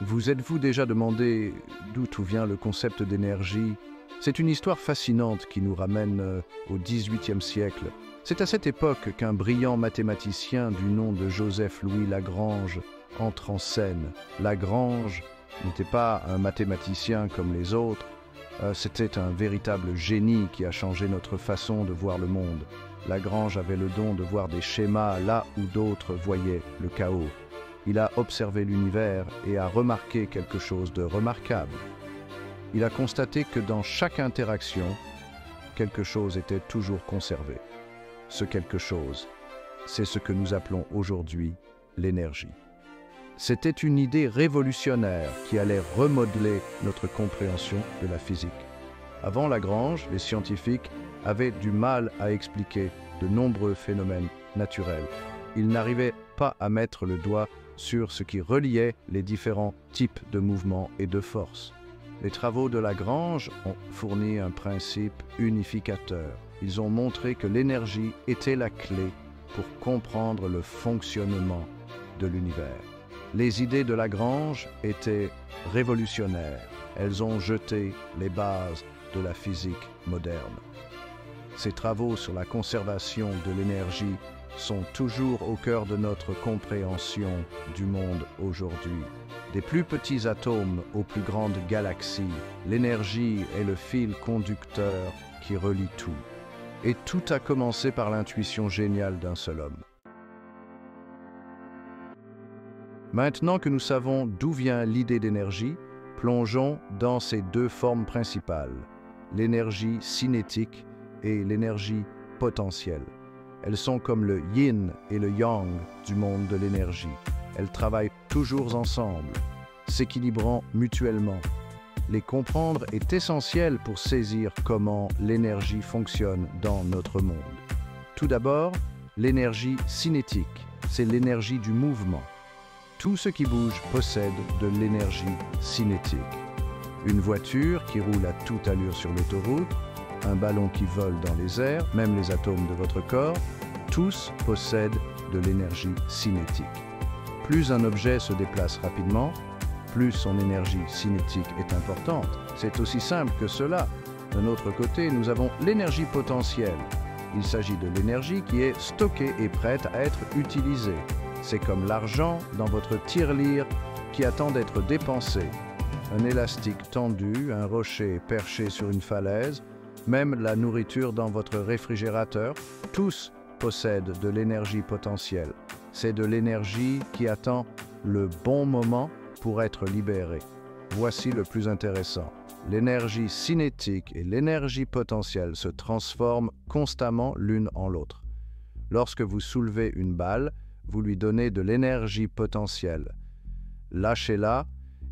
Vous êtes-vous déjà demandé d'où tout vient le concept d'énergie? C'est une histoire fascinante qui nous ramène au XVIIIe siècle. C'est à cette époque qu'un brillant mathématicien du nom de Joseph-Louis Lagrange entre en scène. Lagrange n'était pas un mathématicien comme les autres, c'était un véritable génie qui a changé notre façon de voir le monde. Lagrange avait le don de voir des schémas là où d'autres voyaient le chaos. Il a observé l'univers et a remarqué quelque chose de remarquable. Il a constaté que dans chaque interaction, quelque chose était toujours conservé. Ce quelque chose, c'est ce que nous appelons aujourd'hui l'énergie. C'était une idée révolutionnaire qui allait remodeler notre compréhension de la physique. Avant Lagrange, les scientifiques avaient du mal à expliquer de nombreux phénomènes naturels. Ils n'arrivaient pas à mettre le doigt sur ce qui reliait les différents types de mouvements et de forces. Les travaux de Lagrange ont fourni un principe unificateur. Ils ont montré que l'énergie était la clé pour comprendre le fonctionnement de l'univers. Les idées de Lagrange étaient révolutionnaires. Elles ont jeté les bases de la physique moderne. Ces travaux sur la conservation de l'énergie sont toujours au cœur de notre compréhension du monde aujourd'hui. Des plus petits atomes aux plus grandes galaxies, l'énergie est le fil conducteur qui relie tout. Et tout a commencé par l'intuition géniale d'un seul homme. Maintenant que nous savons d'où vient l'idée d'énergie, plongeons dans ces deux formes principales, l'énergie cinétique et l'énergie potentielle. Elles sont comme le yin et le yang du monde de l'énergie. Elles travaillent toujours ensemble, s'équilibrant mutuellement. Les comprendre est essentiel pour saisir comment l'énergie fonctionne dans notre monde. Tout d'abord, l'énergie cinétique, c'est l'énergie du mouvement. Tout ce qui bouge possède de l'énergie cinétique. Une voiture qui roule à toute allure sur l'autoroute, un ballon qui vole dans les airs, même les atomes de votre corps, tous possèdent de l'énergie cinétique. Plus un objet se déplace rapidement, plus son énergie cinétique est importante. C'est aussi simple que cela. D'un autre côté, nous avons l'énergie potentielle. Il s'agit de l'énergie qui est stockée et prête à être utilisée. C'est comme l'argent dans votre tirelire qui attend d'être dépensé. Un élastique tendu, un rocher perché sur une falaise, même la nourriture dans votre réfrigérateur, tous possèdent de l'énergie potentielle. C'est de l'énergie qui attend le bon moment pour être libérée. Voici le plus intéressant. L'énergie cinétique et l'énergie potentielle se transforment constamment l'une en l'autre. Lorsque vous soulevez une balle, vous lui donnez de l'énergie potentielle. Lâchez-la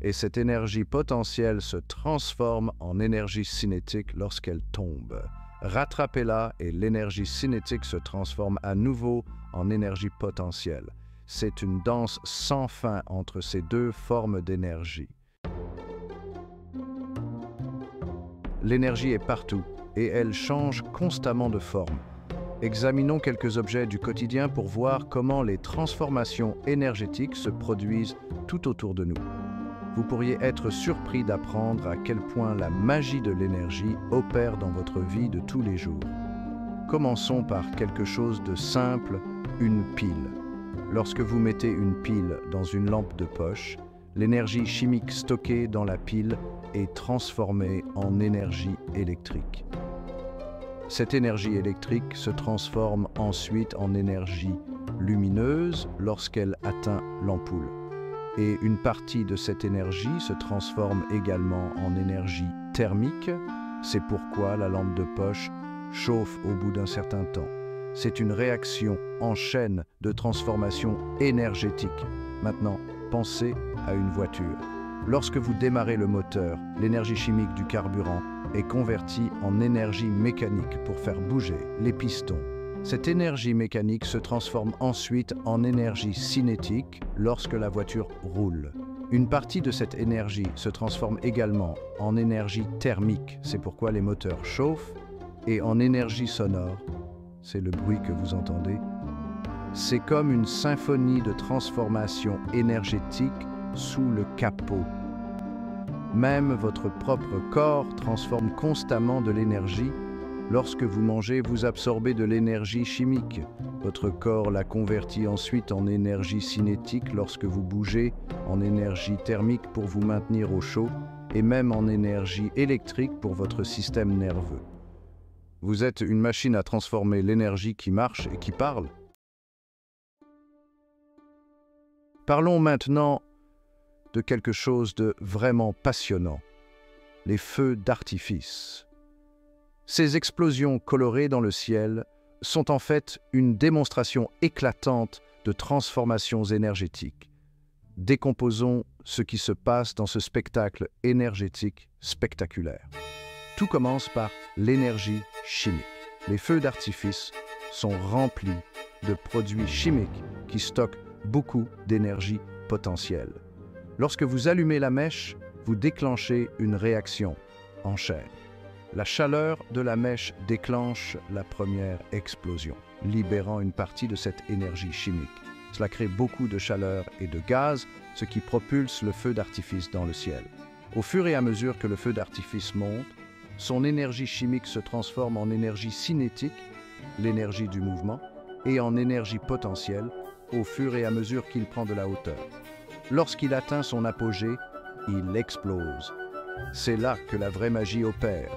et cette énergie potentielle se transforme en énergie cinétique lorsqu'elle tombe. Rattrapez-la et l'énergie cinétique se transforme à nouveau en énergie potentielle. C'est une danse sans fin entre ces deux formes d'énergie. L'énergie est partout et elle change constamment de forme. Examinons quelques objets du quotidien pour voir comment les transformations énergétiques se produisent tout autour de nous. Vous pourriez être surpris d'apprendre à quel point la magie de l'énergie opère dans votre vie de tous les jours. Commençons par quelque chose de simple, une pile. Lorsque vous mettez une pile dans une lampe de poche, l'énergie chimique stockée dans la pile est transformée en énergie électrique. Cette énergie électrique se transforme ensuite en énergie lumineuse lorsqu'elle atteint l'ampoule. Et une partie de cette énergie se transforme également en énergie thermique. C'est pourquoi la lampe de poche chauffe au bout d'un certain temps. C'est une réaction en chaîne de transformation énergétique. Maintenant, pensez à une voiture. Lorsque vous démarrez le moteur, l'énergie chimique du carburant est convertie en énergie mécanique pour faire bouger les pistons. Cette énergie mécanique se transforme ensuite en énergie cinétique lorsque la voiture roule. Une partie de cette énergie se transforme également en énergie thermique, c'est pourquoi les moteurs chauffent, et en énergie sonore, c'est le bruit que vous entendez. C'est comme une symphonie de transformation énergétique sous le capot. Même votre propre corps transforme constamment de l'énergie. Lorsque vous mangez, vous absorbez de l'énergie chimique. Votre corps la convertit ensuite en énergie cinétique lorsque vous bougez, en énergie thermique pour vous maintenir au chaud et même en énergie électrique pour votre système nerveux. Vous êtes une machine à transformer l'énergie qui marche et qui parle. Parlons maintenant de quelque chose de vraiment passionnant, les feux d'artifice. Ces explosions colorées dans le ciel sont en fait une démonstration éclatante de transformations énergétiques. Décomposons ce qui se passe dans ce spectacle énergétique spectaculaire. Tout commence par l'énergie chimique. Les feux d'artifice sont remplis de produits chimiques qui stockent beaucoup d'énergie potentielle. Lorsque vous allumez la mèche, vous déclenchez une réaction en chaîne. La chaleur de la mèche déclenche la première explosion, libérant une partie de cette énergie chimique. Cela crée beaucoup de chaleur et de gaz, ce qui propulse le feu d'artifice dans le ciel. Au fur et à mesure que le feu d'artifice monte, son énergie chimique se transforme en énergie cinétique, l'énergie du mouvement, et en énergie potentielle au fur et à mesure qu'il prend de la hauteur. Lorsqu'il atteint son apogée, il explose. C'est là que la vraie magie opère.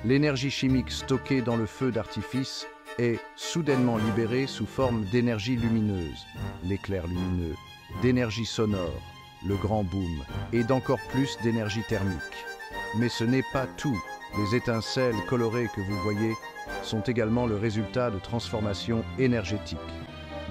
L'énergie chimique stockée dans le feu d'artifice est soudainement libérée sous forme d'énergie lumineuse, l'éclair lumineux, d'énergie sonore, le grand boom, et d'encore plus d'énergie thermique. Mais ce n'est pas tout. Les étincelles colorées que vous voyez sont également le résultat de transformations énergétiques.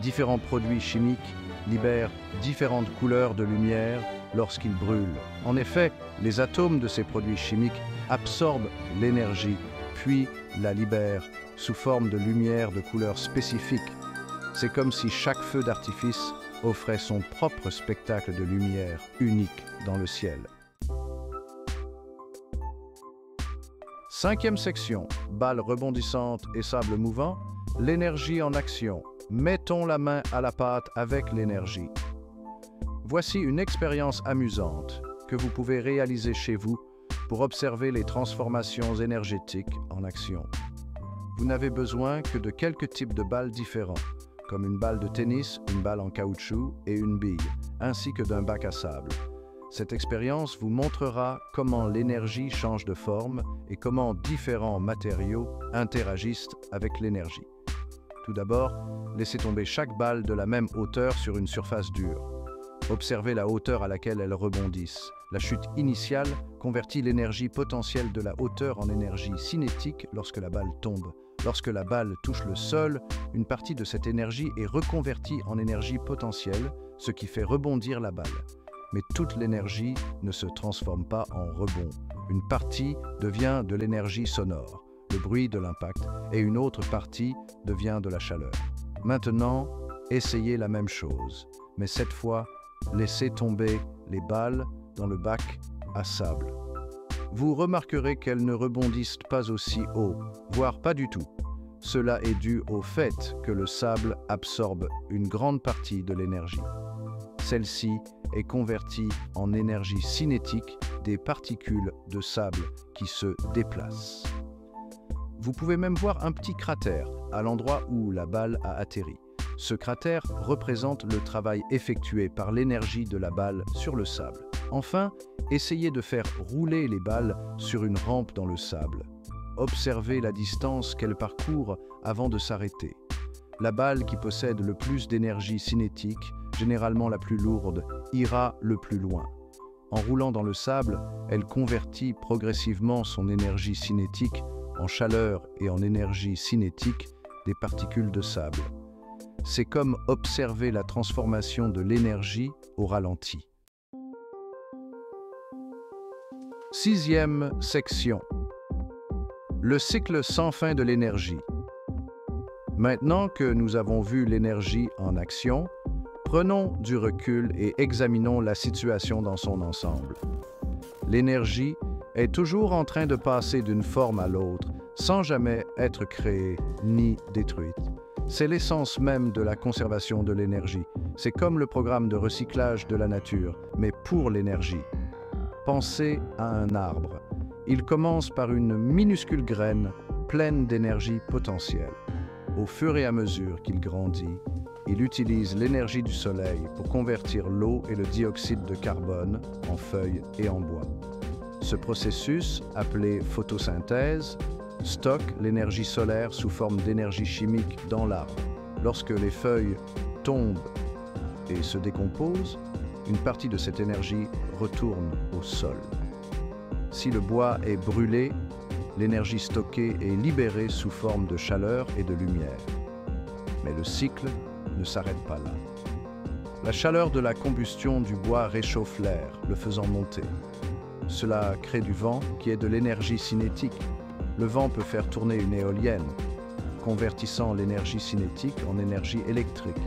Différents produits chimiques libèrent différentes couleurs de lumière lorsqu'ils brûlent. En effet, les atomes de ces produits chimiques absorbent l'énergie, puis la libèrent sous forme de lumière de couleurs spécifiques. C'est comme si chaque feu d'artifice offrait son propre spectacle de lumière unique dans le ciel. Cinquième section, balles rebondissantes et sable mouvant, l'énergie en action. Mettons la main à la pâte avec l'énergie. Voici une expérience amusante que vous pouvez réaliser chez vous pour observer les transformations énergétiques en action. Vous n'avez besoin que de quelques types de balles différents, comme une balle de tennis, une balle en caoutchouc et une bille, ainsi que d'un bac à sable. Cette expérience vous montrera comment l'énergie change de forme et comment différents matériaux interagissent avec l'énergie. Tout d'abord, laissez tomber chaque balle de la même hauteur sur une surface dure. Observez la hauteur à laquelle elles rebondissent. La chute initiale convertit l'énergie potentielle de la hauteur en énergie cinétique lorsque la balle tombe. Lorsque la balle touche le sol, une partie de cette énergie est reconvertie en énergie potentielle, ce qui fait rebondir la balle. Mais toute l'énergie ne se transforme pas en rebond. Une partie devient de l'énergie sonore, le bruit de l'impact, et une autre partie devient de la chaleur. Maintenant, essayez la même chose, mais cette fois, laissez tomber les balles dans le bac à sable. Vous remarquerez qu'elles ne rebondissent pas aussi haut, voire pas du tout. Cela est dû au fait que le sable absorbe une grande partie de l'énergie. Celle-ci est convertie en énergie cinétique des particules de sable qui se déplacent. Vous pouvez même voir un petit cratère à l'endroit où la balle a atterri. Ce cratère représente le travail effectué par l'énergie de la balle sur le sable. Enfin, essayez de faire rouler les balles sur une rampe dans le sable. Observez la distance qu'elles parcourent avant de s'arrêter. La balle qui possède le plus d'énergie cinétique, généralement la plus lourde, ira le plus loin. En roulant dans le sable, elle convertit progressivement son énergie cinétique en chaleur et en énergie cinétique des particules de sable. C'est comme observer la transformation de l'énergie au ralenti. Sixième section. Le cycle sans fin de l'énergie. Maintenant que nous avons vu l'énergie en action, prenons du recul et examinons la situation dans son ensemble. L'énergie est toujours en train de passer d'une forme à l'autre, sans jamais être créée ni détruite. C'est l'essence même de la conservation de l'énergie. C'est comme le programme de recyclage de la nature, mais pour l'énergie. Pensez à un arbre. Il commence par une minuscule graine pleine d'énergie potentielle. Au fur et à mesure qu'il grandit, il utilise l'énergie du soleil pour convertir l'eau et le dioxyde de carbone en feuilles et en bois. Ce processus, appelé photosynthèse, stocke l'énergie solaire sous forme d'énergie chimique dans l'arbre. Lorsque les feuilles tombent et se décomposent, une partie de cette énergie retourne au sol. Si le bois est brûlé, l'énergie stockée est libérée sous forme de chaleur et de lumière. Mais le cycle ne s'arrête pas là. La chaleur de la combustion du bois réchauffe l'air, le faisant monter. Cela crée du vent qui est de l'énergie cinétique. Le vent peut faire tourner une éolienne, convertissant l'énergie cinétique en énergie électrique,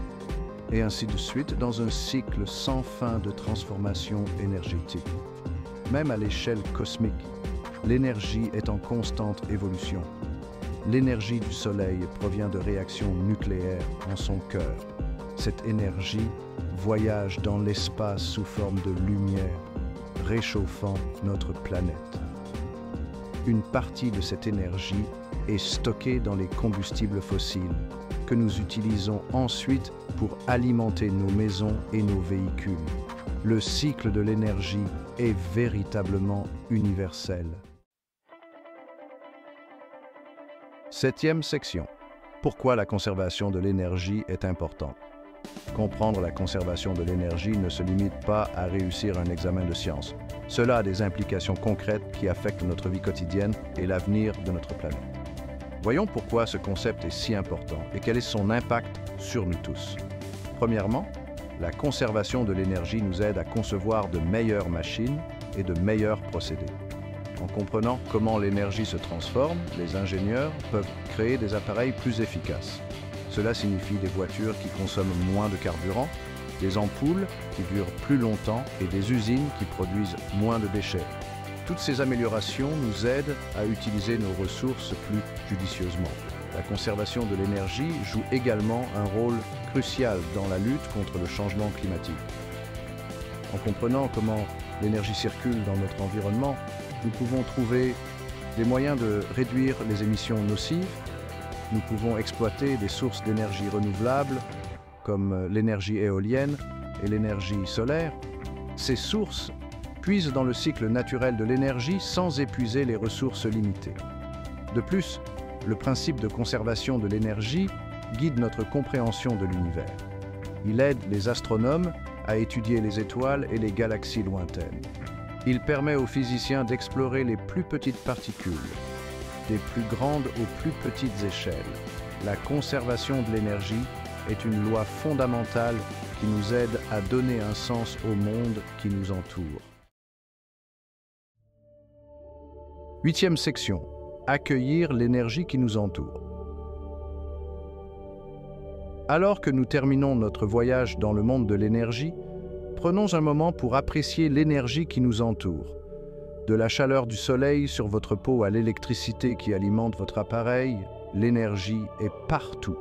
et ainsi de suite dans un cycle sans fin de transformation énergétique. Même à l'échelle cosmique, l'énergie est en constante évolution. L'énergie du Soleil provient de réactions nucléaires en son cœur. Cette énergie voyage dans l'espace sous forme de lumière, réchauffant notre planète. Une partie de cette énergie est stockée dans les combustibles fossiles, que nous utilisons ensuite pour alimenter nos maisons et nos véhicules. Le cycle de l'énergie est véritablement universel. 7e section. Pourquoi la conservation de l'énergie est importante? Comprendre la conservation de l'énergie ne se limite pas à réussir un examen de sciences. Cela a des implications concrètes qui affectent notre vie quotidienne et l'avenir de notre planète. Voyons pourquoi ce concept est si important et quel est son impact sur nous tous. Premièrement, la conservation de l'énergie nous aide à concevoir de meilleures machines et de meilleurs procédés. En comprenant comment l'énergie se transforme, les ingénieurs peuvent créer des appareils plus efficaces. Cela signifie des voitures qui consomment moins de carburant, des ampoules qui durent plus longtemps et des usines qui produisent moins de déchets. Toutes ces améliorations nous aident à utiliser nos ressources plus judicieusement. La conservation de l'énergie joue également un rôle crucial dans la lutte contre le changement climatique. En comprenant comment l'énergie circule dans notre environnement, nous pouvons trouver des moyens de réduire les émissions nocives. Nous pouvons exploiter des sources d'énergie renouvelables comme l'énergie éolienne et l'énergie solaire. Ces sources puisent dans le cycle naturel de l'énergie sans épuiser les ressources limitées. De plus, le principe de conservation de l'énergie guide notre compréhension de l'univers. Il aide les astronomes à étudier les étoiles et les galaxies lointaines. Il permet aux physiciens d'explorer les plus petites particules, des plus grandes aux plus petites échelles. La conservation de l'énergie est une loi fondamentale qui nous aide à donner un sens au monde qui nous entoure. 8e section. Accueillir l'énergie qui nous entoure. Alors que nous terminons notre voyage dans le monde de l'énergie, prenons un moment pour apprécier l'énergie qui nous entoure. De la chaleur du soleil sur votre peau à l'électricité qui alimente votre appareil, l'énergie est partout.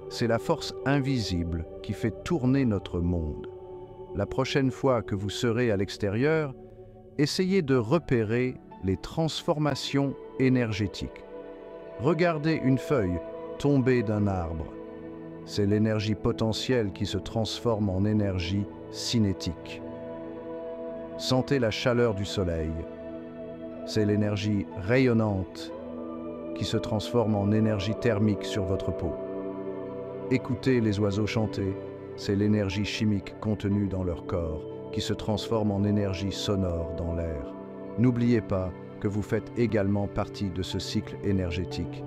C'est la force invisible qui fait tourner notre monde. La prochaine fois que vous serez à l'extérieur, essayez de repérer les transformations énergétiques. Regardez une feuille tomber d'un arbre. C'est l'énergie potentielle qui se transforme en énergie cinétique. Sentez la chaleur du soleil. C'est l'énergie rayonnante qui se transforme en énergie thermique sur votre peau. Écoutez les oiseaux chanter. C'est l'énergie chimique contenue dans leur corps qui se transforme en énergie sonore dans l'air. N'oubliez pas que vous faites également partie de ce cycle énergétique.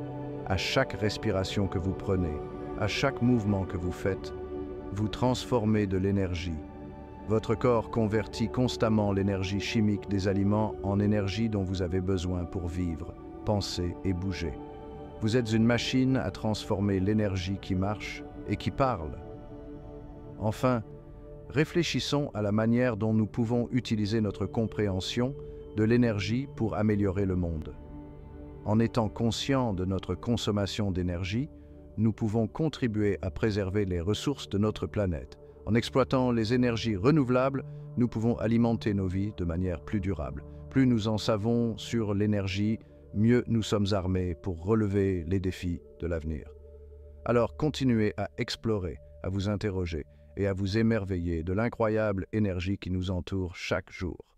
À chaque respiration que vous prenez, à chaque mouvement que vous faites, vous transformez de l'énergie. Votre corps convertit constamment l'énergie chimique des aliments en énergie dont vous avez besoin pour vivre, penser et bouger. Vous êtes une machine à transformer l'énergie qui marche et qui parle. Enfin, réfléchissons à la manière dont nous pouvons utiliser notre compréhension de l'énergie pour améliorer le monde. En étant conscient de notre consommation d'énergie, nous pouvons contribuer à préserver les ressources de notre planète. En exploitant les énergies renouvelables, nous pouvons alimenter nos vies de manière plus durable. Plus nous en savons sur l'énergie, mieux nous sommes armés pour relever les défis de l'avenir. Alors continuez à explorer, à vous interroger et à vous émerveiller de l'incroyable énergie qui nous entoure chaque jour.